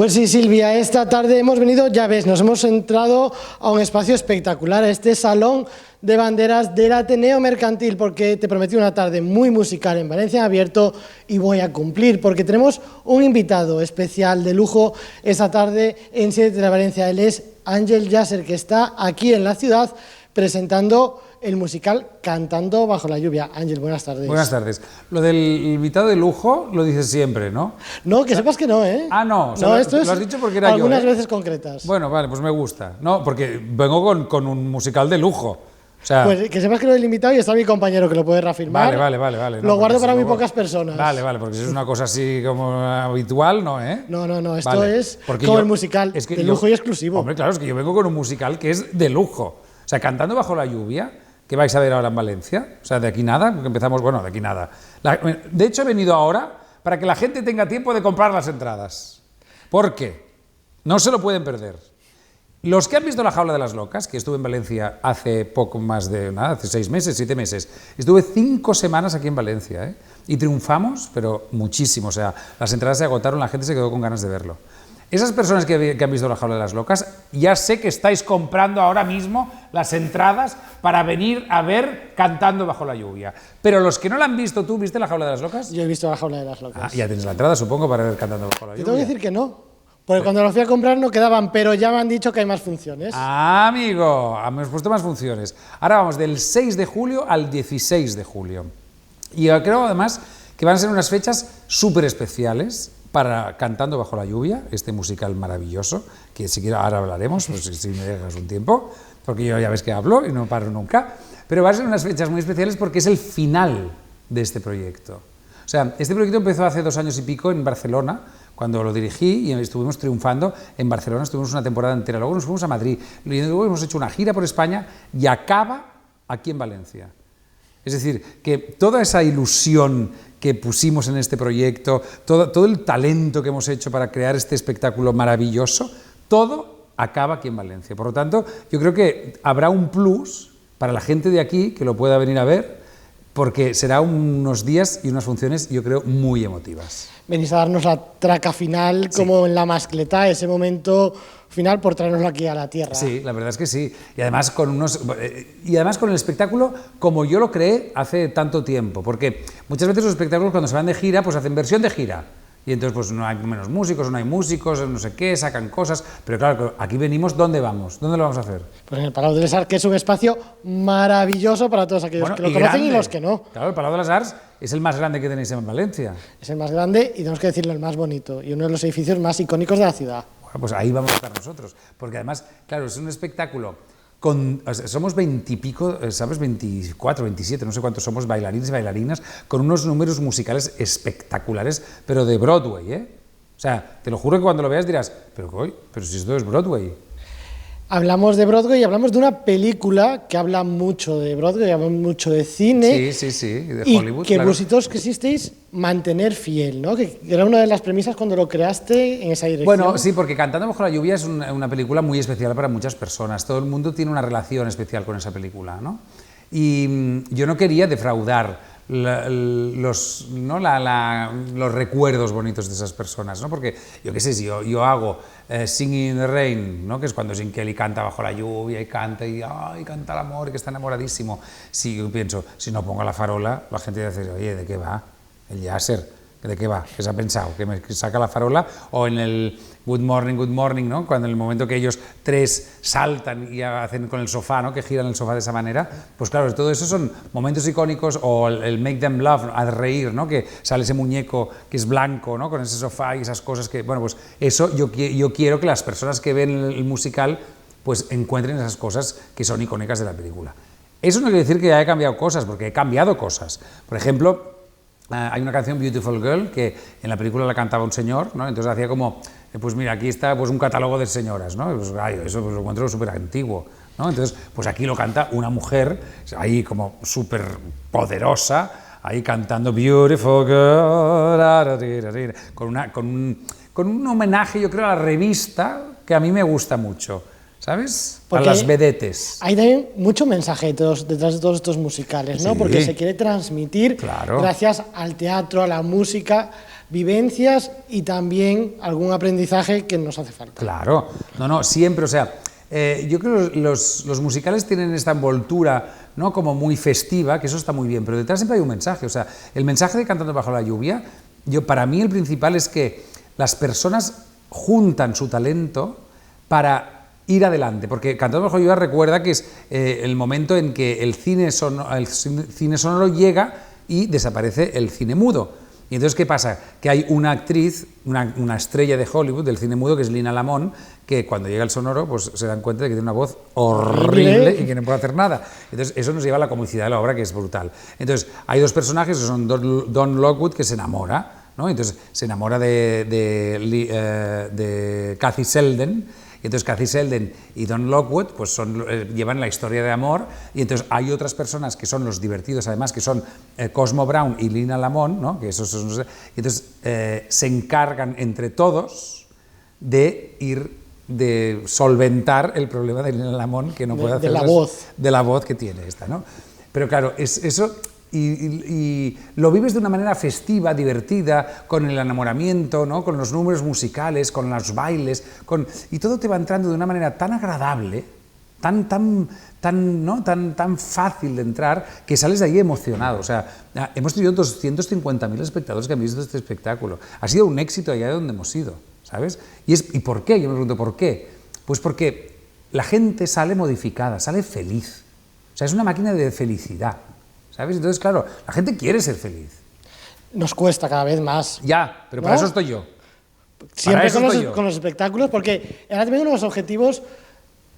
Pues sí, Silvia, esta tarde hemos venido, ya ves, nos hemos entrado a un espacio espectacular, a este salón de banderas del Ateneo Mercantil, porque te prometí una tarde muy musical en Valencia Abierto y voy a cumplir, porque tenemos un invitado especial de lujo esta tarde en 7 de la Valencia. Él es Ángel Yasser, que está aquí en la ciudad presentando el musical Cantando bajo la lluvia. Ángel, buenas tardes. Buenas tardes. Lo del invitado de lujo lo dices siempre, ¿no? No, que sepas que no, ¿eh? Ah, no. No, esto es lo has dicho porque era algunas yo, ¿eh? veces concretas. Bueno, vale, pues me gusta. No, porque vengo con un musical de lujo. O sea, Pues que sepas que lo del invitado y está mi compañero que lo puede reafirmar. Vale. Lo guardo para muy luego... pocas personas. Vale, porque si es una cosa así como habitual, ¿no, eh? No, esto es porque como el musical, es que de lujo y exclusivo. Hombre, claro, es que yo vengo con un musical que es de lujo. O sea, Cantando bajo la lluvia, que vais a ver ahora en Valencia, o sea, de aquí nada, porque empezamos, bueno, de aquí nada. De hecho, he venido ahora para que la gente tenga tiempo de comprar las entradas. ¿Por qué? No se lo pueden perder. Los que han visto La jaula de las locas, que estuve en Valencia hace poco más de nada, hace 6 meses, 7 meses, estuve 5 semanas aquí en Valencia, ¿eh? Y triunfamos, pero muchísimo, o sea, las entradas se agotaron, la gente se quedó con ganas de verlo. Esas personas que han visto La jaula de las locas, ya sé que estáis comprando ahora mismo las entradas para venir a ver Cantando bajo la lluvia. Pero los que no la han visto, ¿tú viste La jaula de las locas? Yo he visto La jaula de las locas. Ah, ya tienes la entrada, supongo, para ver Cantando bajo la lluvia. Te tengo que decir que no, porque cuando lo fui a comprar no quedaban, pero ya me han dicho que hay más funciones. Ah, amigo, hemos puesto más funciones. Ahora vamos del 6 de julio al 16 de julio. Y yo creo, además, que van a ser unas fechas súper especiales para Cantando bajo la lluvia, este musical maravilloso, que si quiero ahora hablaremos, pues si me dejas un tiempo, porque yo ya ves que hablo y no paro nunca, pero van a ser unas fechas muy especiales porque es el final de este proyecto. O sea, este proyecto empezó hace 2 años y pico en Barcelona, cuando lo dirigí y estuvimos triunfando en Barcelona, estuvimos una temporada entera, luego nos fuimos a Madrid, luego hemos hecho una gira por España y acaba aquí en Valencia. Es decir, que toda esa ilusión que pusimos en este proyecto, todo el talento que hemos hecho para crear este espectáculo maravilloso, todo acaba aquí en Valencia. Por lo tanto, yo creo que habrá un plus para la gente de aquí que lo pueda venir a ver, porque será unos días y unas funciones, yo creo, muy emotivas. Venís a darnos la traca final, como en La Mascleta, ese momento final por traernoslo aquí a la tierra. Sí, la verdad es que sí. Y además con el espectáculo como yo lo creé hace tanto tiempo, porque muchas veces los espectáculos cuando se van de gira, pues hacen versión de gira. Y entonces pues no hay menos músicos, no hay músicos, no sé qué, sacan cosas, pero claro, aquí venimos, ¿dónde vamos? ¿Dónde lo vamos a hacer? Pues en el Palau de les Arts, que es un espacio maravilloso para todos aquellos que lo conocen grande. y los que no. Claro, el Palau de les Arts es el más grande que tenéis en Valencia. Es el más grande y tenemos que decirlo, el más bonito y uno de los edificios más icónicos de la ciudad. Bueno, pues ahí vamos a estar nosotros, porque además, claro, es un espectáculo somos 20 y pico, ¿sabes? 24, 27, no sé cuántos somos, bailarines y bailarinas, con unos números musicales espectaculares, pero de Broadway, ¿eh? O sea, te lo juro que cuando lo veas dirás, pero si esto es Broadway. Hablamos de Broadway y hablamos de una película que habla mucho de Broadway, habla mucho de cine. Sí, de Hollywood, y que claro. Vosotros quisisteis mantener fiel, ¿no? Que era una de las premisas cuando lo creaste en esa dirección. Bueno, sí, porque Cantando bajo la lluvia es una película muy especial para muchas personas. Todo el mundo tiene una relación especial con esa película, ¿no? Y yo no quería defraudar los recuerdos bonitos de esas personas, ¿no? Porque yo qué sé, si yo hago Singing in the Rain, ¿no? Que es cuando Jim Kelly canta bajo la lluvia y canta el amor, que está enamoradísimo. Si yo pienso, si no pongo La Farola, la gente dice, oye, ¿de qué va? El Yasser, ¿de qué va? ¿Qué se ha pensado? ¿Que saca La Farola? O en el Good Morning, ¿no? Cuando en el momento que ellos 3 saltan y hacen con el sofá, ¿no? Que giran el sofá de esa manera, pues claro, todo eso son momentos icónicos, o el Make Them Laugh, a reír, ¿no? Que sale ese muñeco que es blanco, ¿no? Con ese sofá y esas cosas que, bueno, pues eso yo quiero que las personas que ven el musical pues encuentren esas cosas que son icónicas de la película. Eso no quiere decir que haya cambiado cosas, porque he cambiado cosas. Por ejemplo, hay una canción, Beautiful Girl, que en la película la cantaba un señor, ¿no? Entonces hacía como, pues mira, aquí está pues un catálogo de señoras, ¿no? Pues, eso pues, lo encuentro súper antiguo, ¿no? Entonces, pues aquí lo canta una mujer, ahí como súper poderosa, ahí cantando Beautiful Girl, con un homenaje, yo creo, a la revista que a mí me gusta mucho. ¿Sabes? Porque a las vedetes. Hay también mucho mensaje detrás de todos estos musicales, ¿no? Sí. Porque se quiere transmitir, claro, gracias al teatro, a la música, vivencias y también algún aprendizaje que nos hace falta. Claro, no, siempre, o sea, yo creo que los musicales tienen esta envoltura, ¿no?, como muy festiva, que eso está muy bien, pero detrás siempre hay un mensaje, o sea, el mensaje de Cantando bajo la lluvia, para mí el principal es que las personas juntan su talento para ir adelante, porque Cantando bajo la lluvia recuerda que es el momento en que el cine sonoro llega y desaparece el cine mudo. Y entonces, ¿qué pasa? Que hay una actriz, una estrella de Hollywood, del cine mudo, que es Lina Lamont, que cuando llega el sonoro, pues se dan cuenta de que tiene una voz horrible y que no puede hacer nada. Entonces, eso nos lleva a la comicidad de la obra, que es brutal. Entonces, hay dos personajes, que son Don Lockwood, que se enamora, ¿no? Entonces, se enamora de Kathy Selden. Y entonces Kathy Selden y Don Lockwood pues llevan la historia de amor, y entonces hay otras personas que son los divertidos, además, que son Cosmo Brown y Lina Lamont, ¿no?, que esos son, y entonces se encargan entre todos de solventar el problema de Lina Lamont, que no puede hacer de la voz que tiene esta, ¿no? Pero claro, eso... Y lo vives de una manera festiva, divertida, con el enamoramiento, ¿no?, con los números musicales, con los bailes, y todo te va entrando de una manera tan agradable, tan fácil de entrar, que sales de ahí emocionado. O sea, hemos tenido 250.000 espectadores que han visto este espectáculo. Ha sido un éxito allá donde hemos ido, ¿sabes? ¿Y por qué? Yo me pregunto, ¿por qué? Pues porque la gente sale modificada, sale feliz. O sea, es una máquina de felicidad, ¿sabes? Entonces, claro, la gente quiere ser feliz. Nos cuesta cada vez más. Ya, pero para eso estoy yo. Siempre con los espectáculos, porque era también uno de los objetivos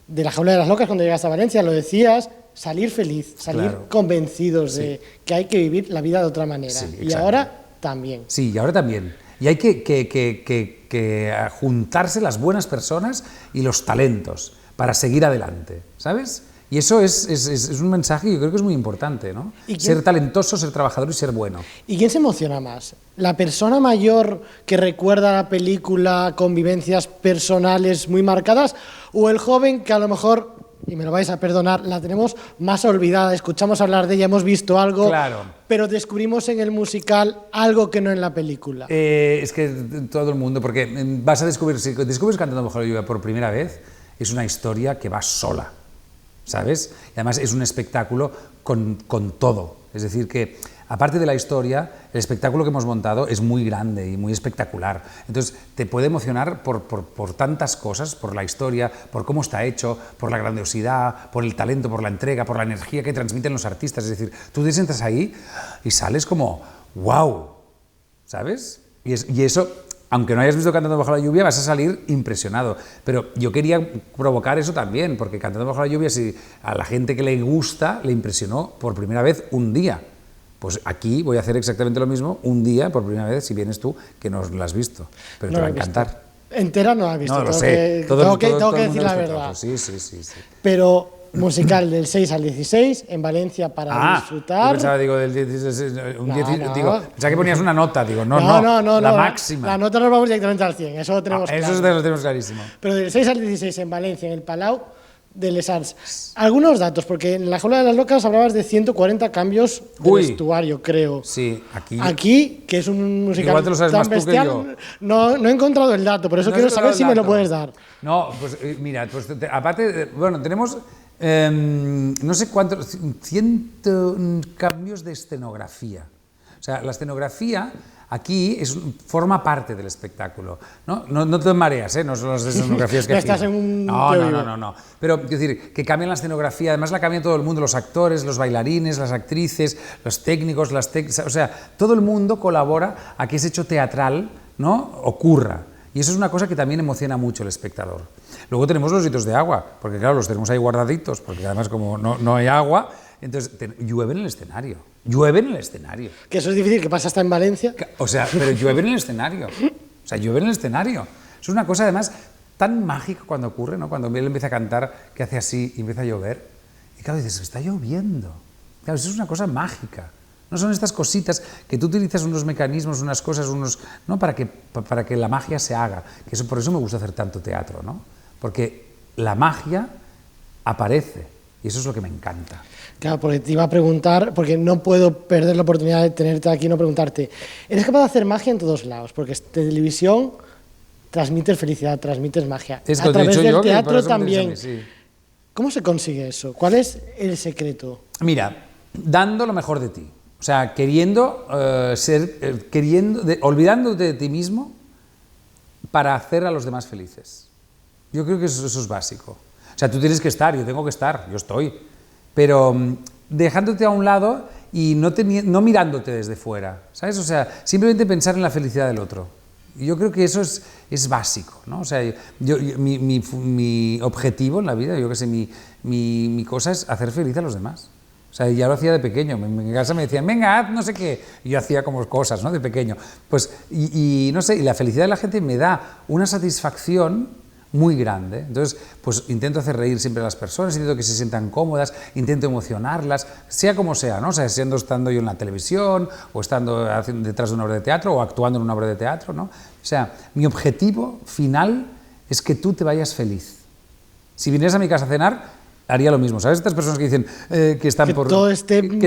de la Jaula de las Locas cuando llegas a Valencia, lo decías, salir feliz, salir convencidos de que hay que vivir la vida de otra manera. Sí, y ahora también. Sí, y ahora también. Y hay que juntarse las buenas personas y los talentos para seguir adelante, ¿sabes? Y eso es un mensaje que yo creo que es muy importante, ¿no? Ser talentoso, ser trabajador y ser bueno. ¿Y quién se emociona más? ¿La persona mayor que recuerda la película con vivencias personales muy marcadas, o el joven que a lo mejor, y me lo vais a perdonar, la tenemos más olvidada, escuchamos hablar de ella, hemos visto algo, pero descubrimos en el musical algo que no en la película? Es que todo el mundo, porque vas a descubrir, si descubres Cantando bajo la lluvia por primera vez, es una historia que va sola, ¿sabes? Y además es un espectáculo con todo. Es decir, que aparte de la historia, el espectáculo que hemos montado es muy grande y muy espectacular. Entonces, te puede emocionar por tantas cosas, por la historia, por cómo está hecho, por la grandiosidad, por el talento, por la entrega, por la energía que transmiten los artistas. Es decir, tú te sientas ahí y sales como ¡wow! ¿Sabes? Y eso... Aunque no hayas visto Cantando bajo la lluvia, vas a salir impresionado. Pero yo quería provocar eso también, porque Cantando bajo la lluvia, si a la gente que le gusta, le impresionó por primera vez un día. Pues aquí voy a hacer exactamente lo mismo, un día, por primera vez, si vienes tú, que no la has visto. Pero no te va a encantar. Entera no la has visto. No, lo sé. Tengo que decir la verdad. Sí. Pero... musical del 6 al 16 en Valencia para disfrutar. Yo pensaba, digo, del 16, digo, pensaba que ponías una nota, digo, no, la máxima. La nota nos vamos directamente al 100, eso lo tenemos claro. Eso lo tenemos clarísimo. Pero del 6 al 16 en Valencia, en el Palau de Les Arts. Algunos datos, porque en la Jaula de las Locas hablabas de 140 cambios de vestuario, creo. Sí, aquí, que es un musical igual te lo sabes tan más tú bestial, que yo. No he encontrado el dato, por eso quiero saber si me lo puedes dar. No, pues mira, pues, aparte, bueno, tenemos... no sé cuántos, 100 cambios de escenografía. O sea, la escenografía aquí forma parte del espectáculo. No te mareas, no son las escenografías que estás en un No. Pero, quiero decir, que cambian la escenografía, además la cambia todo el mundo, los actores, los bailarines, las actrices, los técnicos, o sea, todo el mundo colabora a que ese hecho teatral, ¿no?, ocurra. Y eso es una cosa que también emociona mucho al espectador. Luego tenemos los hitos de agua, porque claro, los tenemos ahí guardaditos, porque además como no hay agua, entonces llueve en el escenario. Llueve en el escenario. Que eso es difícil, que pasa hasta en Valencia. O sea, pero llueve en el escenario. O sea, llueve en el escenario. Es una cosa además tan mágica cuando ocurre, ¿no? Cuando él empieza a cantar, que hace así y empieza a llover. Y claro, dices, está lloviendo. Claro, eso es una cosa mágica. No son estas cositas que tú utilizas unos mecanismos, unas cosas, ¿no?, para que la magia se haga. Por eso me gusta hacer tanto teatro, ¿no? Porque la magia aparece Y eso es lo que me encanta. Claro, porque te iba a preguntar, porque no puedo perder la oportunidad de tenerte aquí y no preguntarte, ¿eres capaz de hacer magia en todos lados? Porque televisión transmites felicidad, transmites magia. Es A que te he través dicho del yo que por teatro eso me también. interesa a mí, sí. ¿Cómo se consigue eso? ¿Cuál es el secreto? Mira, dando lo mejor de ti. O sea, queriendo olvidándote de ti mismo para hacer a los demás felices. Yo creo que eso es básico. O sea, tú tienes que estar, yo tengo que estar, yo estoy. Pero dejándote a un lado y no mirándote desde fuera, ¿sabes? O sea, simplemente pensar en la felicidad del otro. Y yo creo que eso es básico, ¿no? O sea, mi objetivo en la vida, yo que sé, mi cosa es hacer feliz a los demás. O sea, ya lo hacía de pequeño. En casa me decían, venga, haz no sé qué. Y yo hacía como cosas, ¿no? De pequeño. Pues, no sé, y la felicidad de la gente me da una satisfacción muy grande. Entonces, pues intento hacer reír siempre a las personas, intento que se sientan cómodas, intento emocionarlas, sea como sea, ¿no? O sea, estando yo en la televisión, o estando detrás de una obra de teatro, o actuando en una obra de teatro, ¿no? O sea, mi objetivo final es que tú te vayas feliz. Si vinieras a mi casa a cenar, haría lo mismo. ¿Sabes? Estas personas que dicen que están que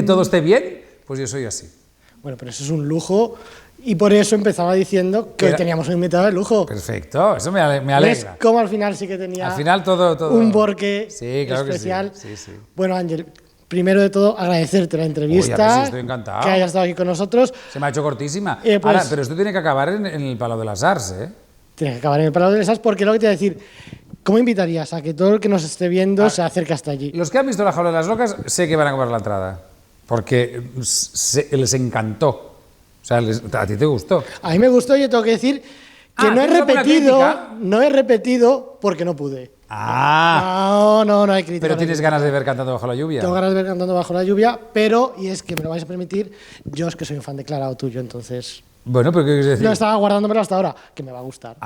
todo esté bien, pues yo soy así. Bueno, pero eso es un lujo y por eso empezaba diciendo que hoy teníamos un invitado de lujo. Perfecto, eso me alegra. ¿Ves cómo al final sí que tenía al final todo un porqué claro especial? Que sí. Bueno, Ángel, primero de todo agradecerte la entrevista, sí, estoy encantado. que hayas estado aquí con nosotros. Se me ha hecho cortísima. Pues, ahora, pero esto tiene que acabar en el Palau de las Arts, ¿eh? Tiene que acabar en el Palau de las Arts porque lo que te voy a decir, ¿cómo invitarías a que todo el que nos esté viendo se acerque hasta allí? Los que han visto La Jaula de las Locas sé que van a comprar la entrada, porque les encantó. O sea, a ti te gustó. A mí me gustó y yo tengo que decir que no he repetido porque no pude. No hay crítica. Pero tienes ganas de ver Cantando bajo la lluvia. Tengo ganas de ver Cantando bajo la lluvia, pero, y es que me lo vais a permitir, yo es que soy un fan declarado tuyo, entonces... Bueno, pero ¿qué quieres decir? No estaba guardándomelo hasta ahora, que me va a gustar.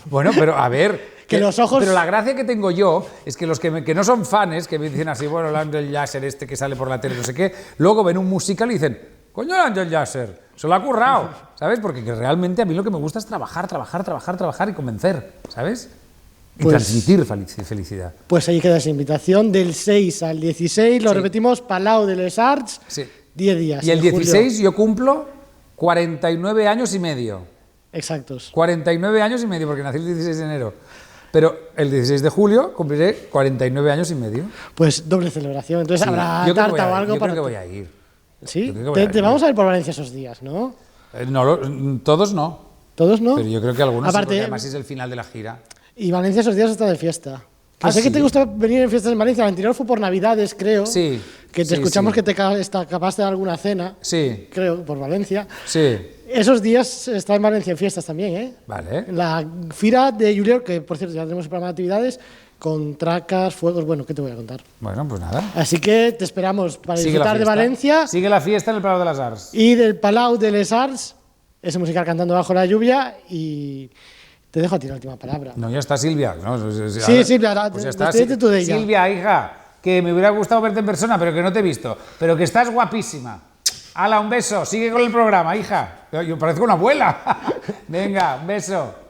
Bueno, pero a ver... que los ojos... Pero la gracia que tengo yo es que los que no son fans, que me dicen así, bueno, el Ángel Yasser que sale por la tele, no sé qué, luego ven un musical y dicen, coño, el Ángel Yasser, se lo ha currado, ¿sabes? Porque realmente a mí lo que me gusta es trabajar y convencer, ¿sabes? Y transmitir felicidad. Pues ahí queda esa invitación, del 6 al 16, lo repetimos, Palau de les Arts, 10 días. Y el 16 yo cumplo 49 años y medio. Exactos. 49 años y medio, porque nací el 16 de enero. Pero el 16 de julio cumpliré 49 años y medio. Pues doble celebración. Entonces habrá tarta o algo para... Yo creo que voy a ir. ¿Sí? Te vamos a ir por Valencia esos días, ¿no? Todos no. ¿Todos no? Pero yo creo que algunos aparte, sí, porque además es el final de la gira. Y Valencia esos días está de fiesta. Sé que te gusta venir en fiestas en Valencia. El anterior fue por Navidades, creo. Sí. Que te escuchamos que te escapaste de alguna cena. Sí. Creo, por Valencia. Sí. Esos días está en Valencia en fiestas también, ¿eh? Vale. La Fira de Julio, que por cierto ya tenemos el programa de actividades, con tracas, fuegos, bueno, ¿qué te voy a contar? Bueno, pues nada. Así que te esperamos para disfrutar de Valencia. Sigue la fiesta en el Palau de las Arts. Y del Palau de les Arts, ese musical Cantando bajo la lluvia, y te dejo a ti la última palabra. No, ya está Silvia. ¿No? Sí, Silvia, pues ya está. tú de ella. Silvia, hija, que me hubiera gustado verte en persona, pero que no te he visto. Pero que estás guapísima. Hala, un beso. Sigue con el programa, hija. Yo parezco una abuela. Venga, un beso.